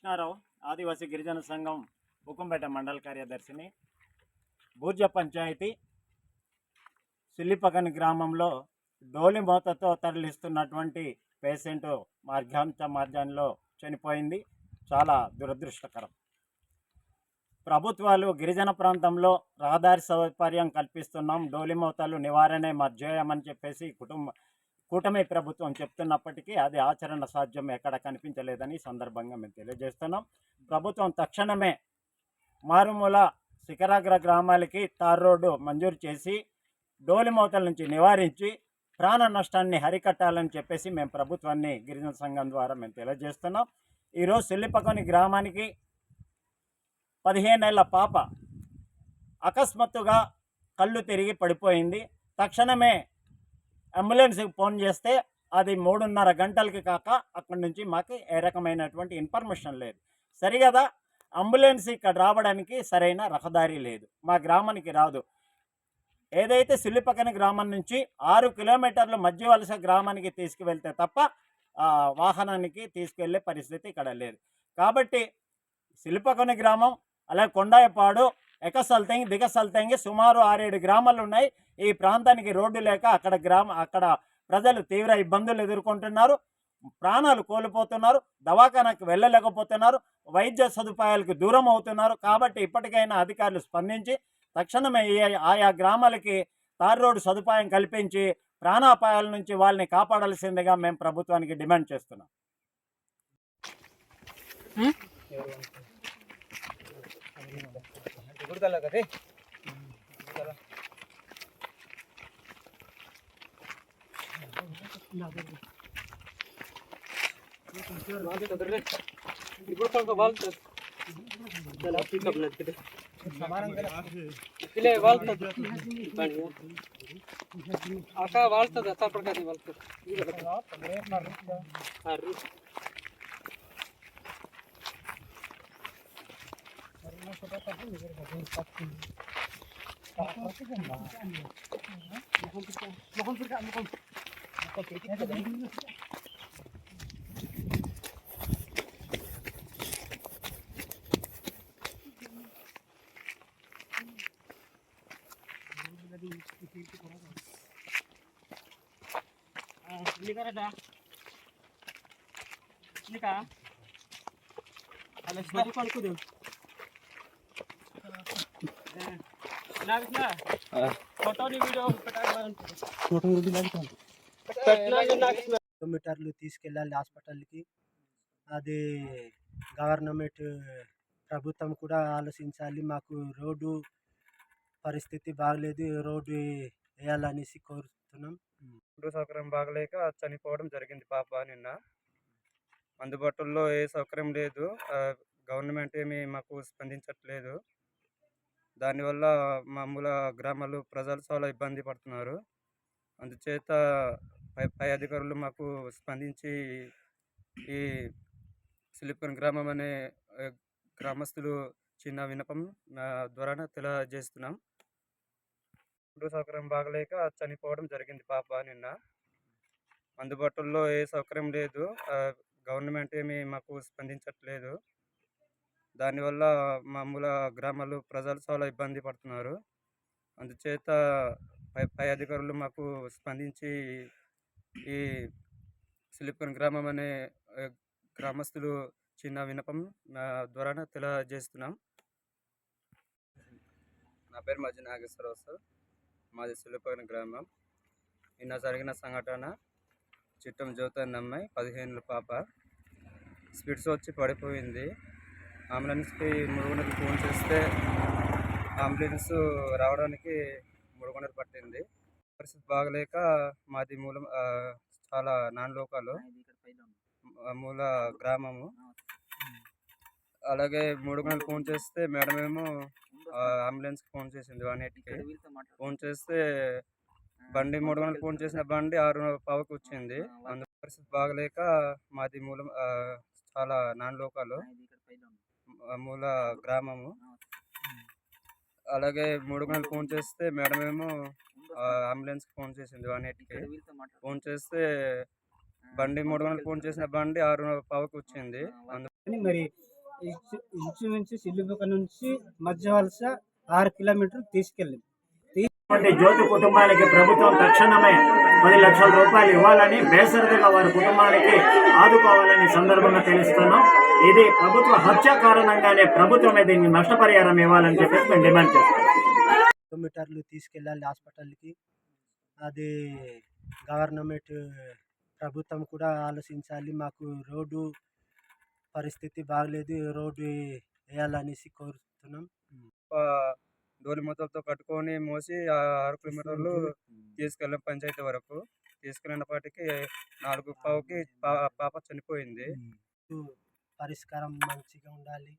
కృష్ణారావు, ఆదివాసీ గిరిజన సంఘం ఉక్కంపేట మండల కార్యదర్శిని. బూర్జ పంచాయతీ సుల్లిపకని గ్రామంలో డోలి మోతతో తరలిస్తున్నటువంటి పేషెంట్ మార్గంలో చనిపోయింది. చాలా దురదృష్టకరం. ప్రభుత్వాలు గిరిజన ప్రాంతంలో రహదారి సౌకర్యం కల్పిస్తున్నాం, డోలి మోతాలు నివారణే మా ధ్యేయమని చెప్పేసి కూటమి ప్రభుత్వం చెప్తున్నప్పటికీ అది ఆచరణ సాధ్యం ఎక్కడ కనిపించలేదని సందర్భంగా మేము తెలియజేస్తున్నాం. ప్రభుత్వం తక్షణమే మారుమూల శిఖరాగ్ర గ్రామాలకి తార్ రోడ్డు మంజూరు చేసి డోలి మోతల నుంచి నివారించి ప్రాణ నష్టాన్ని హరికట్టాలని చెప్పేసి మేము ప్రభుత్వాన్ని గిరిజన సంఘం ద్వారా మేము తెలియజేస్తున్నాం. ఈరోజు సుల్లిపకని గ్రామానికి 15 ఏళ్ల పాప అకస్మాత్తుగా కళ్ళు తిరిగి పడిపోయింది. తక్షణమే అంబులెన్స్కి ఫోన్ చేస్తే అది 3:30 గంటలకి కాక అక్కడి నుంచి మాకు ఏ రకమైనటువంటి ఇన్ఫర్మేషన్ లేదు. సరిగదా అంబులెన్స్ ఇక్కడ రావడానికి సరైన రహదారి లేదు, మా గ్రామానికి రాదు. ఏదైతే సుల్లిపకని గ్రామం నుంచి 6 కిలోమీటర్లు మధ్య వలస గ్రామానికి తీసుకువెళ్తే తప్ప వాహనానికి తీసుకెళ్లే పరిస్థితి ఇక్కడ లేదు. కాబట్టి సుల్లిపకని గ్రామం అలాగే కొండాయపాడు, ఎకసల్తంగి, దిగసల్తంగి సుమారు 6-7 గ్రామాలు ఉన్నాయి. ఈ ప్రాంతానికి రోడ్డు లేక అక్కడ ప్రజలు తీవ్ర ఇబ్బందులు ఎదుర్కొంటున్నారు, ప్రాణాలు కోల్పోతున్నారు, దవాఖానకు వెళ్ళలేకపోతున్నారు, వైద్య సదుపాయాలకు దూరం అవుతున్నారు. కాబట్టి ఇప్పటికైనా అధికారులు స్పందించి తక్షణమే ఆయా గ్రామాలకి తార్ రోడ్డు సదుపాయం కల్పించి ప్రాణాపాయాల నుంచి వాళ్ళని కాపాడాల్సిందిగా మేము ప్రభుత్వానికి డిమాండ్ చేస్తున్నాం. కిలోమీటర్లు తీసుకెళ్ళాలి హాస్పిటల్కి. అది గవర్నమెంట్ ప్రభుత్వం కూడా ఆలోచించాలి. మాకు రోడ్డు పరిస్థితి బాగలేదు, రోడ్డు వేయాలనేసి కోరుతున్నాం. రోడ్డు సౌకర్యం బాగలేక చనిపోవడం జరిగింది పాప నిన్న. అందుబాటులో ఏ సౌకర్యం లేదు, గవర్నమెంట్ ఏమి మాకు స్పందించట్లేదు. దానివల్ల మామూలు గ్రామాలు ప్రజలు చాలా ఇబ్బంది పడుతున్నారు. అందుచేత పై అధికారులు మాకు స్పందించి ఈ సుల్లిపకని గ్రామం అనే గ్రామస్తులు చిన్న విన్నపం ద్వారా తెలియజేస్తున్నాం. రోడ్డు సౌకర్యం బాగలేక చనిపోవడం జరిగింది పాప నిన్న. అందుబాటులో ఏ సౌకర్యం లేదు, గవర్నమెంట్ ఏమి మాకు స్పందించట్లేదు. దానివల్ల మామూలు గ్రామాలు ప్రజలు చాలా ఇబ్బంది పడుతున్నారు. అందుచేత పై అధికారులు మాకు స్పందించి ఈ సుల్లిపకని గ్రామం అనే గ్రామస్తులు చిన్న విన్నపం ద్వారా తెలియజేస్తున్నాం. నా పేరు మధ్య నాగేశ్వరరావు సార్, మాది సుల్లిపకని గ్రామం. నిన్న జరిగిన సంఘటన చిట్టం జ్యోతి అన్న అమ్మాయి 15 ఏళ్ళ పాప స్పిడ్స్ వచ్చి పడిపోయింది. అంబులెన్స్కి 3 గంటలకు ఫోన్ చేస్తే అంబులెన్స్ రావడానికి 3 గంటలు పట్టింది. పరిస్థితి బాగలేక మాది చాలా నాన్ లోకాలు మూల గ్రామము. అలాగే 3 గంటలకు ఫోన్ చేస్తే మేడం ఏమో అంబులెన్స్కి ఫోన్ చేసింది 180కి. ఫోన్ చేస్తే బండి 3 గంటలకు ఫోన్ చేసిన బండి 6:15కి వచ్చింది. అందుకు పరిస్థితి బాగలేక మాది చాలా నాన్ లోకాలు మూల గ్రామము. అలాగే 3 గంటలకు ఫోన్ చేస్తే మేడం ఏమో అంబులెన్స్కి ఫోన్ చేసింది 180కి. ఫోన్ చేస్తే బండి 3 గంటలకు ఫోన్ చేసిన బండి 6:15కి వచ్చింది. మరి ఇంచుమించు సిల్లుబుక నుంచి మధ్య వలస 6 కిలోమీటర్లు తీసుకెళ్ళింది. ఇటువంటి జ్యోతి కుటుంబానికి ప్రభుత్వం తక్షణమే 10 లక్షల రూపాయలు ఇవ్వాలని, బేసరతుగా వారి కుటుంబానికి ఆదుకోవాలని సందర్భంగా తెలుస్తున్నాం. ఇది ప్రభుత్వ హత్య కారణంగానే ప్రభుత్వమే దీనికి నష్టపరిహారం ఇవ్వాలని చెప్పేసి మేము డిమాండ్ చేస్తాం. కిలోమీటర్లు తీసుకెళ్ళాలి హాస్పిటల్కి. అది గవర్నమెంట్ ప్రభుత్వం కూడా ఆలోచించాలి. మాకు రోడ్డు పరిస్థితి బాగలేదు, రోడ్డు వేయాలనేసి కోరుతున్నాం. డోలి మూతలతో కట్టుకొని మోసి 6 కిలోమీటర్లు తీసుకెళ్ళాం పంచాయతీ వరకు. తీసుకెళ్ళినప్పటికీ 4:15కి పాప చనిపోయింది. పరిష్కారం మంచిగా ఉండాలి.